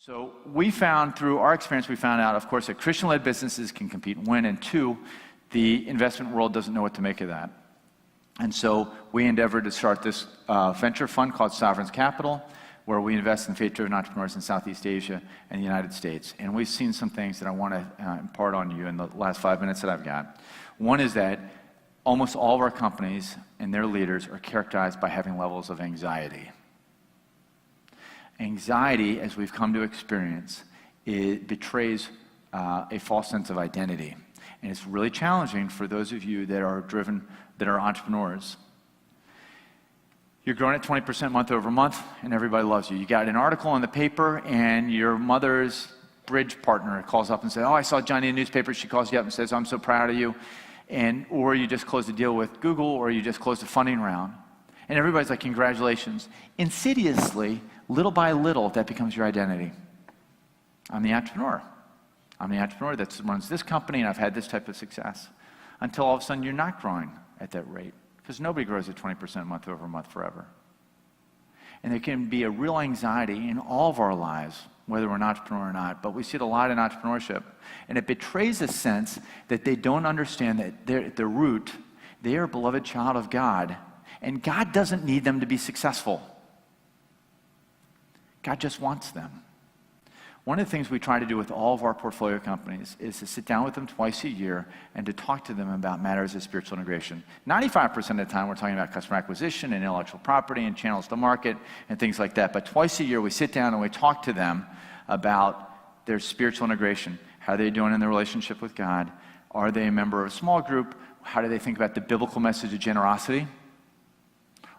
So we found, through our experience, we found out, of course, that Christian-led businesses can compete and win, and two, the investment world doesn't know what to make of that. And so we endeavored to start this venture fund called Sovereign's Capital, where we invest in faith-driven entrepreneurs in Southeast Asia and the United States. And we've seen some things that I want to impart on you in the last 5 minutes that I've got. One is that almost all of our companies and their leaders are characterized by having levels of anxiety. Anxiety, as we've come to experience, it betrays a false sense of identity. And it's really challenging for those of you that are driven, that are entrepreneurs. You're growing at 20% month over month, and everybody loves you. You got an article in the paper, and your mother's bridge partner calls up and says, "Oh, I saw Johnny in the newspaper." She calls you up and says, "I'm so proud of you." Or you just closed a deal with Google, or you just closed a funding round. And everybody's like, "Congratulations." Insidiously, little by little, that becomes your identity. I'm the entrepreneur. I'm the entrepreneur that runs this company, and I've had this type of success. Until all of a sudden, you're not growing at that rate, because nobody grows at 20% month over month forever. And there can be a real anxiety in all of our lives, whether we're an entrepreneur or not, but we see it a lot in entrepreneurship. And it betrays a sense that they don't understand that at their root, they are a beloved child of God, and God doesn't need them to be successful. God just wants them. One of the things we try to do with all of our portfolio companies is to sit down with them twice a year and to talk to them about matters of spiritual integration. 95% of the time, we're talking about customer acquisition and intellectual property and channels to market and things like that. But twice a year, we sit down and we talk to them about their spiritual integration. How are they doing in their relationship with God? Are they a member of a small group? How do they think about the biblical message of generosity?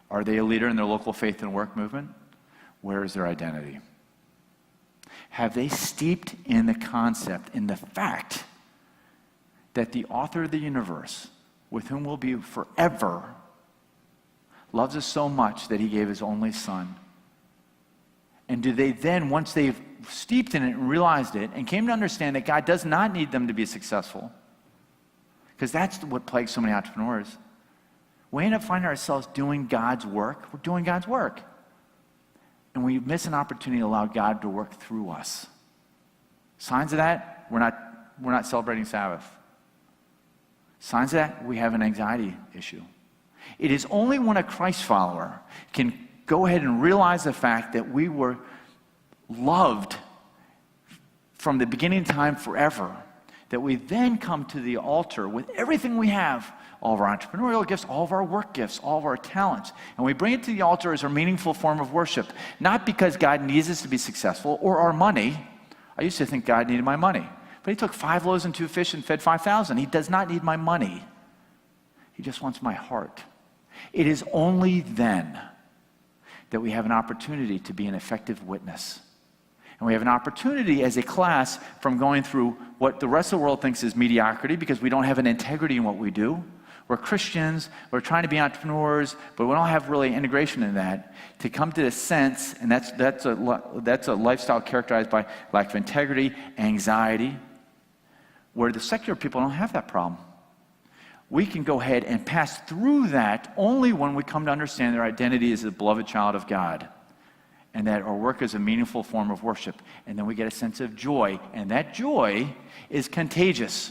Are they a leader in their local faith and work movement? Where is their identity? Have they steeped in the concept, in the fact that the author of the universe, with whom we'll be forever, loves us so much that he gave his only son? And do they then, once they've steeped in it and realized it and came to understand that God does not need them to be successful, because that's what plagues so many entrepreneurs, we end up finding ourselves doing God's work. We're doing God's work. And we miss an opportunity to allow God to work through us. Signs of that, we're not celebrating Sabbath. Signs of that, we have an anxiety issue. It is only when a Christ follower can go ahead and realize the fact that we were loved from the beginning of time forever, that we then come to the altar with everything we have, all of our entrepreneurial gifts, all of our work gifts, all of our talents, and we bring it to the altar as our meaningful form of worship, not because God needs us to be successful or our money. I used to think God needed my money, but he took 5 loaves and 2 fish and fed 5,000. He does not need my money. He just wants my heart. It is only then that we have an opportunity to be an effective witness. And we have an opportunity as a class from going through what the rest of the world thinks is mediocrity, because we don't have an integrity in what we do. We're Christians, we're trying to be entrepreneurs, but we don't have really integration in that, to come to this sense, and that's a lifestyle characterized by lack of integrity, anxiety, where the secular people don't have that problem. We can go ahead and pass through that only when we come to understand their identity as a beloved child of God, and that our work is a meaningful form of worship. And then we get a sense of joy, and that joy is contagious.